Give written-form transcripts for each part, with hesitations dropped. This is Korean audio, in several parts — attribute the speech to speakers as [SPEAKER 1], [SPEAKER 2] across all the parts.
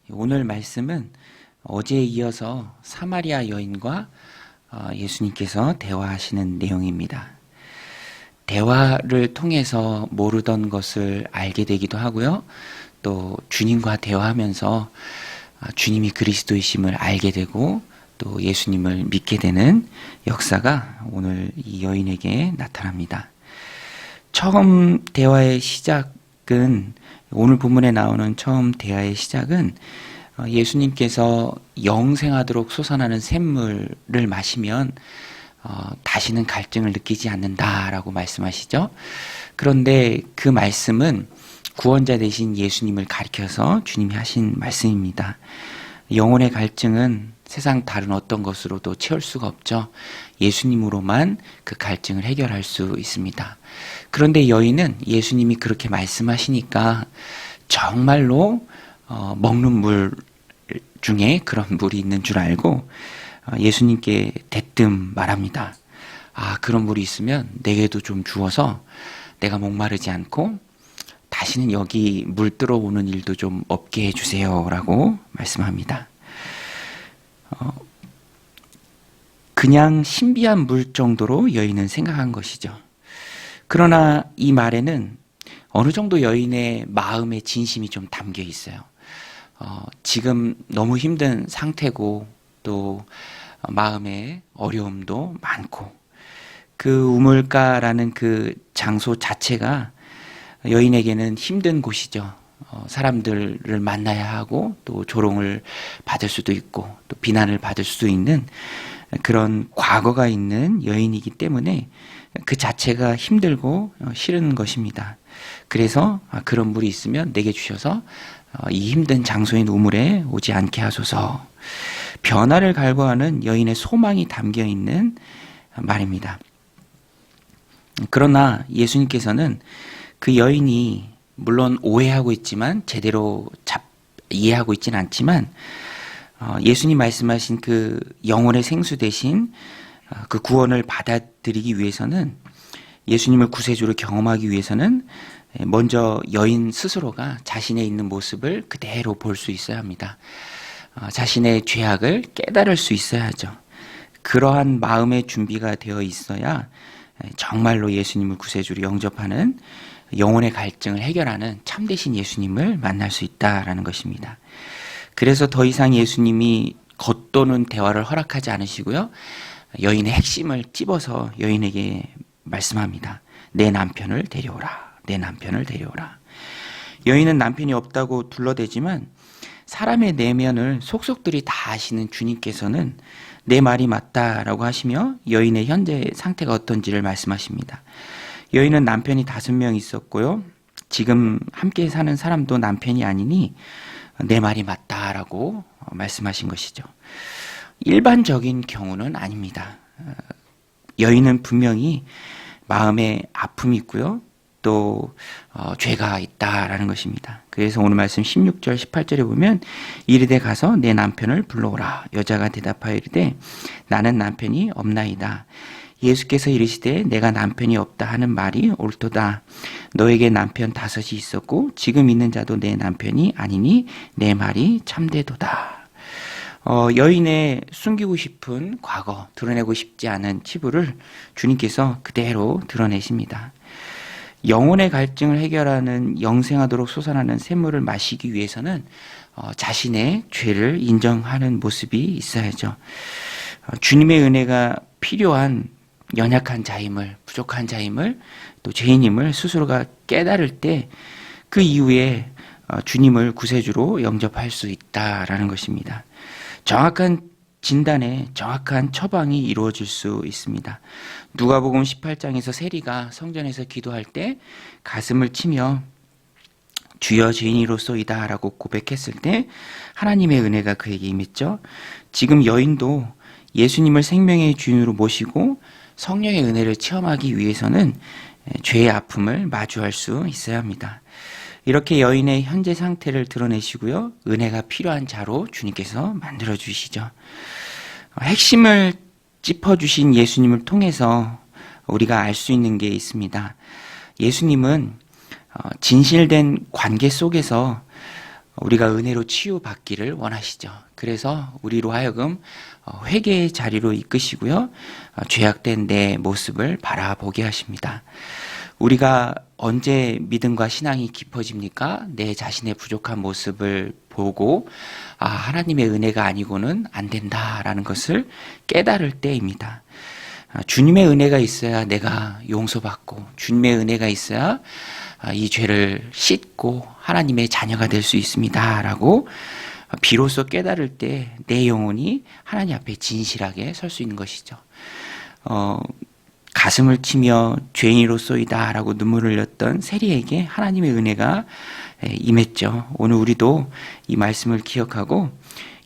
[SPEAKER 1] 오늘 말씀은 어제에 이어서 사마리아 여인과 예수님께서 대화하시는 내용입니다. 대화를 통해서 모르던 것을 알게 되기도 하고요. 또 주님과 대화하면서 주님이 그리스도이심을 알게 되고 또 예수님을 믿게 되는 역사가 오늘 이 여인에게 나타납니다. 처음 대화의 시작은 오늘 본문에 나오는 처음 대화의 시작은 예수님께서 영생하도록 솟아나는 샘물을 마시면 다시는 갈증을 느끼지 않는다라고 말씀하시죠. 그런데 그 말씀은 구원자 되신 예수님을 가리켜서 주님이 하신 말씀입니다. 영혼의 갈증은 세상 다른 어떤 것으로도 채울 수가 없죠. 예수님으로만 그 갈증을 해결할 수 있습니다. 그런데 여인은 예수님이 그렇게 말씀하시니까 정말로 먹는 물 중에 그런 물이 있는 줄 알고 예수님께 대뜸 말합니다. 그런 물이 있으면 내게도 좀 주어서 내가 목마르지 않고 다시는 여기 물 들어오는 일도 좀 없게 해주세요 라고 말씀합니다. 그냥 신비한 물 정도로 여인은 생각한 것이죠. 그러나 이 말에는 어느 정도 여인의 마음의 진심이 좀 담겨 있어요. 지금 너무 힘든 상태고 또 마음의 어려움도 많고 그 우물가라는 그 장소 자체가 여인에게는 힘든 곳이죠. 사람들을 만나야 하고 또 조롱을 받을 수도 있고 또 비난을 받을 수도 있는 그런 과거가 있는 여인이기 때문에 그 자체가 힘들고 싫은 것입니다. 그래서 그런 물이 있으면 내게 주셔서 이 힘든 장소인 우물에 오지 않게 하소서. 변화를 갈구하는 여인의 소망이 담겨 있는 말입니다. 그러나 예수님께서는 그 여인이 물론 오해하고 있지만 제대로 이해하고 있지는 않지만 예수님 말씀하신 그 영혼의 생수 대신 그 구원을 받아들이기 위해서는 예수님을 구세주로 경험하기 위해서는 먼저 여인 스스로가 자신의 있는 모습을 그대로 볼 수 있어야 합니다. 자신의 죄악을 깨달을 수 있어야죠. 그러한 마음의 준비가 되어 있어야 정말로 예수님을 구세주로 영접하는 영혼의 갈증을 해결하는 참되신 예수님을 만날 수 있다라는 것입니다. 그래서 더 이상 예수님이 겉도는 대화를 허락하지 않으시고요. 여인의 핵심을 찝어서 여인에게 말씀합니다. 내 남편을 데려오라. 내 남편을 데려오라. 여인은 남편이 없다고 둘러대지만 사람의 내면을 속속들이 다 아시는 주님께서는 내 말이 맞다라고 하시며 여인의 현재 상태가 어떤지를 말씀하십니다. 여인은 남편이 5명 있었고요. 지금 함께 사는 사람도 남편이 아니니 내 말이 맞다라고 말씀하신 것이죠. 일반적인 경우는 아닙니다. 여인은 분명히 마음에 아픔이 있고요. 또 죄가 있다라는 것입니다. 그래서 오늘 말씀 16절 18절에 보면 이르되 가서 내 남편을 불러오라. 여자가 대답하여 이르되 나는 남편이 없나이다. 예수께서 이르시되 내가 남편이 없다 하는 말이 옳도다. 너에게 남편 5이 있었고 지금 있는 자도 내 남편이 아니니 내 말이 참되도다. 여인의 숨기고 싶은 과거, 드러내고 싶지 않은 치부를 주님께서 그대로 드러내십니다. 영혼의 갈증을 해결하는 영생하도록 솟아나는 샘물을 마시기 위해서는 자신의 죄를 인정하는 모습이 있어야죠. 주님의 은혜가 필요한 연약한 자임을, 부족한 자임을, 또 죄인임을 스스로가 깨달을 때 그 이후에 주님을 구세주로 영접할 수 있다라는 것입니다. 정확한 진단에 정확한 처방이 이루어질 수 있습니다. 누가복음 18장에서 세리가 성전에서 기도할 때 가슴을 치며 주여 죄인이로소이다 라고 고백했을 때 하나님의 은혜가 그에게 임했죠. 지금 여인도 예수님을 생명의 주인으로 모시고 성령의 은혜를 체험하기 위해서는 죄의 아픔을 마주할 수 있어야 합니다. 이렇게 여인의 현재 상태를 드러내시고요. 은혜가 필요한 자로 주님께서 만들어주시죠. 핵심을 짚어주신 예수님을 통해서 우리가 알 수 있는 게 있습니다. 예수님은 진실된 관계 속에서 우리가 은혜로 치유받기를 원하시죠. 그래서 우리로 하여금 회개의 자리로 이끄시고요. 죄악된 내 모습을 바라보게 하십니다. 우리가 언제 믿음과 신앙이 깊어집니까? 내 자신의 부족한 모습을 보고 하나님의 은혜가 아니고는 안 된다라는 것을 깨달을 때입니다. 주님의 은혜가 있어야 내가 용서받고 주님의 은혜가 있어야 이 죄를 씻고 하나님의 자녀가 될 수 있습니다 라고 비로소 깨달을 때 내 영혼이 하나님 앞에 진실하게 설 수 있는 것이죠. 가슴을 치며 죄인으로소이다 라고 눈물을 흘렸던 세리에게 하나님의 은혜가 임했죠. 오늘 우리도 이 말씀을 기억하고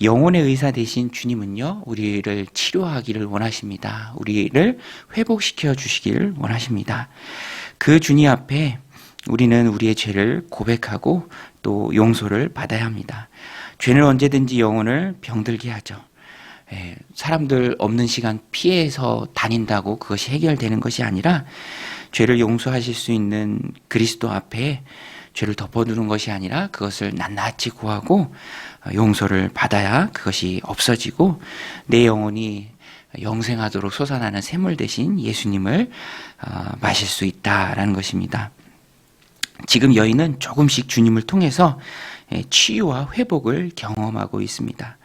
[SPEAKER 1] 영혼의 의사 되신 주님은요, 우리를 치료하기를 원하십니다. 우리를 회복시켜 주시기를 원하십니다. 그 주님 앞에 우리는 우리의 죄를 고백하고 또 용서를 받아야 합니다. 죄는 언제든지 영혼을 병들게 하죠. 사람들 없는 시간 피해서 다닌다고 그것이 해결되는 것이 아니라 죄를 용서하실 수 있는 그리스도 앞에 죄를 덮어두는 것이 아니라 그것을 낱낱이 구하고 용서를 받아야 그것이 없어지고 내 영혼이 영생하도록 솟아나는 샘물 대신 예수님을 마실 수 있다라는 것입니다. 지금 여인은 조금씩 주님을 통해서 치유와 회복을 경험하고 있습니다.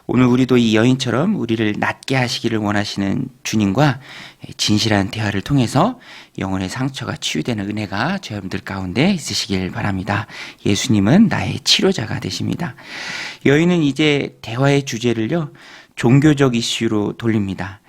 [SPEAKER 1] 오늘 우리도 이 여인처럼 우리를 낫게 하시기를 원하시는 주님과 진실한 대화를 통해서 영혼의 상처가 치유되는 은혜가 저여러분들 가운데 있으시길 바랍니다. 예수님은 나의 치료자가 되십니다. 여인은 이제 대화의 주제를요, 종교적 이슈로 돌립니다.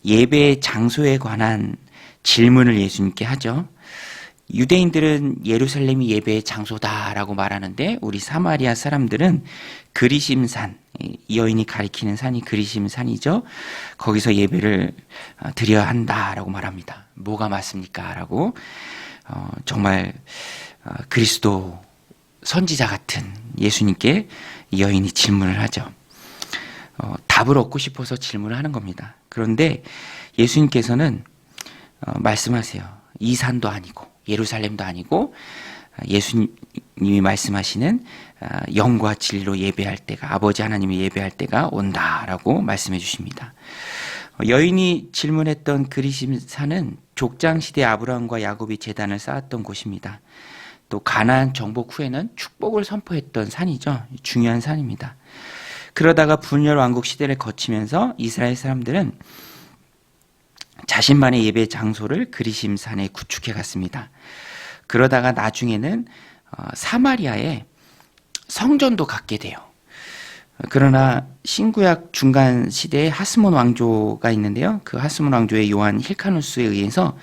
[SPEAKER 1] 예배의 장소에 관한 질문을 예수님께 하죠. 유대인들은 예루살렘이 예배의 장소다라고 말하는데 우리 사마리아 사람들은 그리심산, 이 여인이 가리키는 산이 그리심산이죠. 거기서 예배를 드려야 한다라고 말합니다. 뭐가 맞습니까? 라고 정말 그리스도 선지자 같은 예수님께 이 여인이 질문을 하죠. 답을 얻고 싶어서 질문을 하는 겁니다. 그런데 예수님께서는 말씀하세요. 이 산도 아니고 예루살렘도 아니고 예수님이 말씀하시는 영과 진리로 예배할 때가, 아버지 하나님이 예배할 때가 온다라고 말씀해 주십니다. 여인이 질문했던 그리심산은 족장시대 아브라함과 야곱이 제단을 쌓았던 곳입니다. 또 가나안 정복 후에는 축복을 선포했던 산이죠. 중요한 산입니다. 그러다가 분열 왕국 시대를 거치면서 이스라엘 사람들은 자신만의 예배 장소를 그리심산에 구축해 갔습니다. 그러다가 나중에는 사마리아에 성전도 갖게 돼요. 그러나 신구약 중간 시대에 하스몬 왕조가 있는데요. 그 하스몬 왕조의 요한 힐카누스에 의해서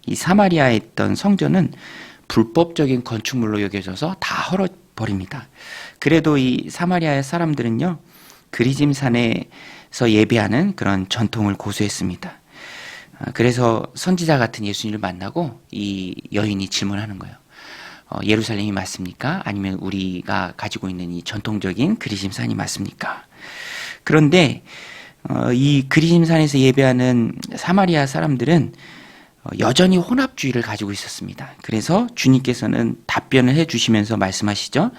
[SPEAKER 1] 이 사마리아에 있던 성전은 불법적인 건축물로 여겨져서 다 헐어버립니다. 그래도 이 사마리아 사람들은요, 그리심산에서 예배하는 그런 전통을 고수했습니다. 그래서 선지자 같은 예수님을 만나고 이 여인이 질문하는 거예요. 예루살렘이 맞습니까? 아니면 우리가 가지고 있는 이 전통적인 그리심산이 맞습니까? 그런데 이 그리심산에서 예배하는 사마리아 사람들은 여전히 혼합주의를 가지고 있었습니다. 그래서 주님께서는 답변을 해주시면서 말씀하시죠.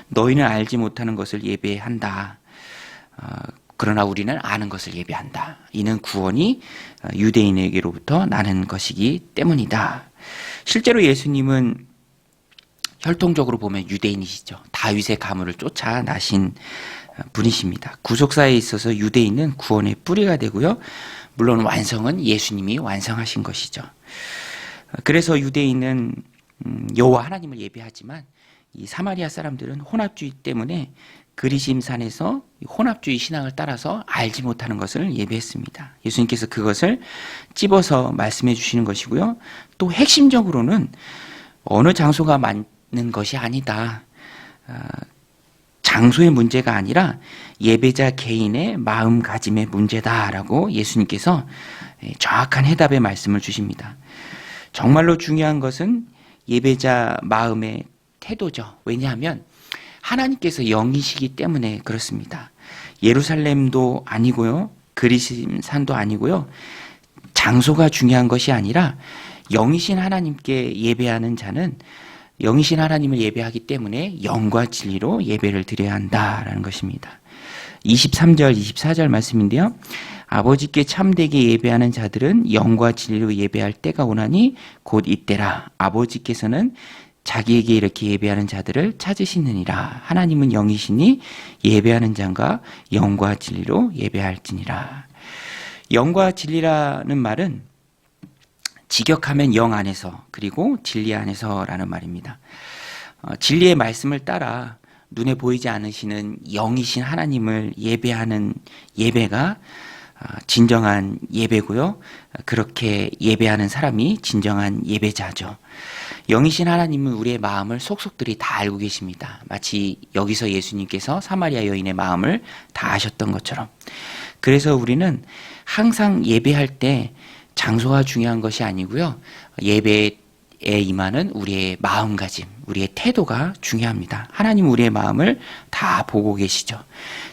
[SPEAKER 1] 너희는 알지 못하는 것을 예배한다. 그러나 우리는 아는 것을 예배한다. 이는 구원이 유대인에게로부터 나는 것이기 때문이다. 실제로 예수님은 혈통적으로 보면 유대인이시죠. 다윗의 가문을 쫓아 나신 분이십니다. 구속사에 있어서 유대인은 구원의 뿌리가 되고요. 물론 완성은 예수님이 완성하신 것이죠. 그래서 유대인은 여호와 하나님을 예배하지만 이 사마리아 사람들은 혼합주의 때문에 그리심산에서 혼합주의 신앙을 따라서 알지 못하는 것을 예배했습니다. 예수님께서 그것을 찝어서 말씀해 주시는 것이고요. 또 핵심적으로는 어느 장소가 맞는 것이 아니다. 장소의 문제가 아니라 예배자 개인의 마음가짐의 문제다라고 예수님께서 정확한 해답의 말씀을 주십니다. 정말로 중요한 것은 예배자 마음의 태도죠. 왜냐하면 하나님께서 영이시기 때문에 그렇습니다. 예루살렘도 아니고요. 그리심산도 아니고요. 장소가 중요한 것이 아니라 영이신 하나님께 예배하는 자는 영이신 하나님을 예배하기 때문에 영과 진리로 예배를 드려야 한다라는 것입니다. 23절, 24절 말씀인데요. 아버지께 참되게 예배하는 자들은 영과 진리로 예배할 때가 오나니 곧 이때라. 아버지께서는 자기에게 이렇게 예배하는 자들을 찾으시느니라. 하나님은 영이시니 예배하는 자가 영과 진리로 예배할지니라. 영과 진리라는 말은 직역하면 영 안에서 그리고 진리 안에서라는 말입니다. 진리의 말씀을 따라 눈에 보이지 않으시는 영이신 하나님을 예배하는 예배가 진정한 예배고요. 그렇게 예배하는 사람이 진정한 예배자죠. 영이신 하나님은 우리의 마음을 속속들이 다 알고 계십니다. 마치 여기서 예수님께서 사마리아 여인의 마음을 다 아셨던 것처럼. 그래서 우리는 항상 예배할 때 장소가 중요한 것이 아니고요. 예배에 임하는 우리의 마음가짐, 우리의 태도가 중요합니다. 하나님은 우리의 마음을 다 보고 계시죠.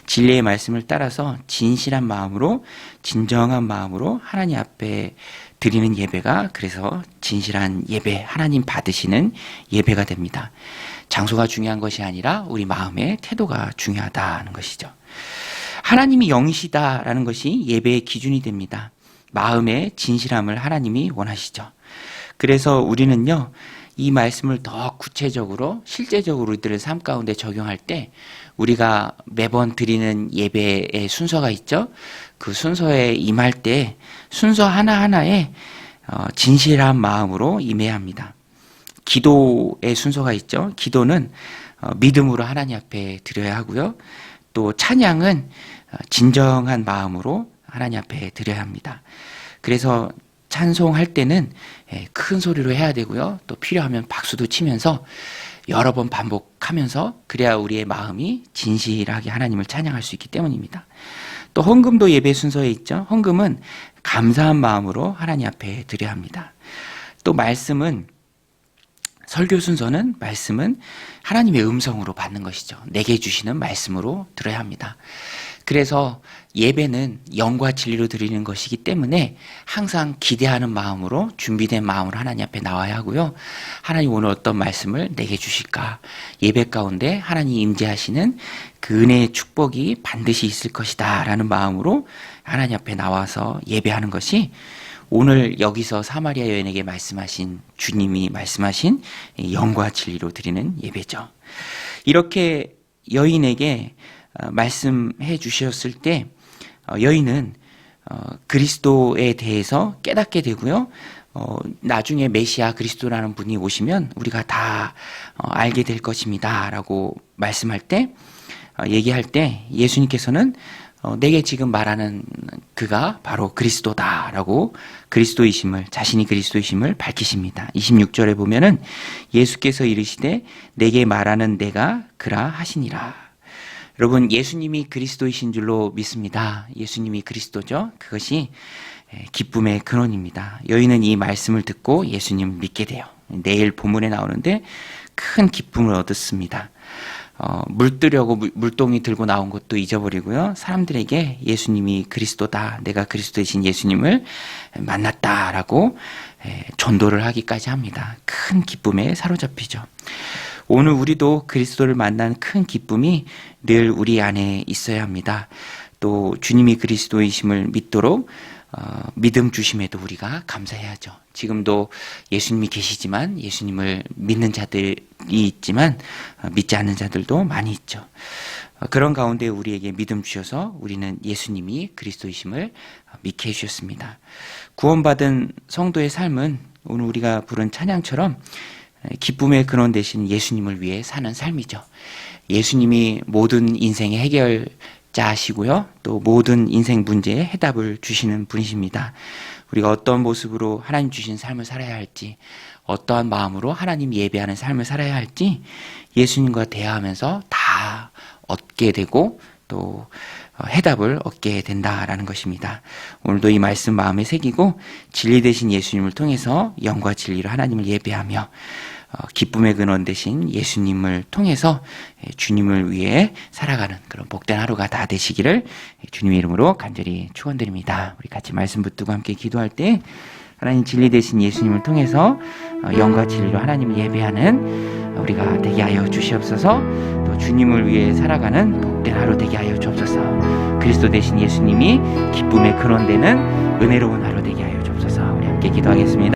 [SPEAKER 1] 진리의 말씀을 따라서 진실한 마음으로, 진정한 마음으로 하나님 앞에 드리는 예배가 그래서 진실한 예배, 하나님 받으시는 예배가 됩니다. 장소가 중요한 것이 아니라 우리 마음의 태도가 중요하다는 것이죠. 하나님이 영이시다라는 것이 예배의 기준이 됩니다. 마음의 진실함을 하나님이 원하시죠. 그래서 우리는요, 이 말씀을 더 구체적으로 실제적으로 우리들의 삶 가운데 적용할 때 우리가 매번 드리는 예배의 순서가 있죠. 그 순서에 임할 때 순서 하나하나에 진실한 마음으로 임해야 합니다. 기도의 순서가 있죠. 기도는 믿음으로 하나님 앞에 드려야 하고요. 또 찬양은 진정한 마음으로 하나님 앞에 드려야 합니다. 그래서 찬송할 때는 큰 소리로 해야 되고요. 또 필요하면 박수도 치면서 여러 번 반복하면서 그래야 우리의 마음이 진실하게 하나님을 찬양할 수 있기 때문입니다. 또 헌금도 예배 순서에 있죠. 헌금은 감사한 마음으로 하나님 앞에 드려야 합니다. 또 말씀은 설교 순서는 말씀은 하나님의 음성으로 받는 것이죠. 내게 주시는 말씀으로 들어야 합니다. 그래서 예배는 영과 진리로 드리는 것이기 때문에 항상 기대하는 마음으로 준비된 마음으로 하나님 앞에 나와야 하고요. 하나님 오늘 어떤 말씀을 내게 주실까? 예배 가운데 하나님 임재하시는 그 은혜의 축복이 반드시 있을 것이다 라는 마음으로 하나님 앞에 나와서 예배하는 것이 오늘 여기서 사마리아 여인에게 말씀하신 주님이 말씀하신 영과 진리로 드리는 예배죠. 이렇게 여인에게 말씀해 주셨을 때 여인은 그리스도에 대해서 깨닫게 되고요. 나중에 메시아 그리스도라는 분이 오시면 우리가 다 알게 될 것입니다 라고 말씀할 때 얘기할 때 예수님께서는 내게 지금 말하는 그가 바로 그리스도다라고 그리스도이심을 자신이 그리스도이심을 밝히십니다. 26절에 보면은 예수께서 이르시되 내게 말하는 내가 그라 하시니라. 여러분 예수님이 그리스도이신 줄로 믿습니다. 예수님이 그리스도죠. 그것이 기쁨의 근원입니다. 여인은 이 말씀을 듣고 예수님을 믿게 돼요. 내일 본문에 나오는데 큰 기쁨을 얻었습니다. 물 뜨려고 물동이 들고 나온 것도 잊어버리고요. 사람들에게 예수님이 그리스도다, 내가 그리스도이신 예수님을 만났다라고 전도를 하기까지 합니다. 큰 기쁨에 사로잡히죠. 오늘 우리도 그리스도를 만난 큰 기쁨이 늘 우리 안에 있어야 합니다. 또 주님이 그리스도이심을 믿도록 믿음 주심에도 우리가 감사해야죠. 지금도 예수님이 계시지만 예수님을 믿는 자들이 있지만 믿지 않는 자들도 많이 있죠. 그런 가운데 우리에게 믿음 주셔서 우리는 예수님이 그리스도이심을 믿게 해주셨습니다. 구원받은 성도의 삶은 오늘 우리가 부른 찬양처럼 기쁨의 근원 되신 예수님을 위해 사는 삶이죠. 예수님이 모든 인생의 해결자시고요. 또 모든 인생 문제에 해답을 주시는 분이십니다. 우리가 어떤 모습으로 하나님 주신 삶을 살아야 할지, 어떠한 마음으로 하나님 예배하는 삶을 살아야 할지 예수님과 대화하면서 다 얻게 되고 또 해답을 얻게 된다라는 것입니다. 오늘도 이 말씀 마음에 새기고 진리 되신 예수님을 통해서 영과 진리로 하나님을 예배하며 기쁨의 근원 되신 예수님을 통해서 주님을 위해 살아가는 그런 복된 하루가 다 되시기를 주님의 이름으로 간절히 축원드립니다. 우리 같이 말씀 붙들고 함께 기도할 때 하나님 진리 되신 예수님을 통해서 영과 진리로 하나님을 예배하는 우리가 되게 하여 주시옵소서. 또 주님을 위해 살아가는 복된 하루 되게 하여 주옵소서. 그리스도 되신 예수님이 기쁨의 근원되는 은혜로운 하루 되게 하여 주옵소서. 우리 함께 기도하겠습니다.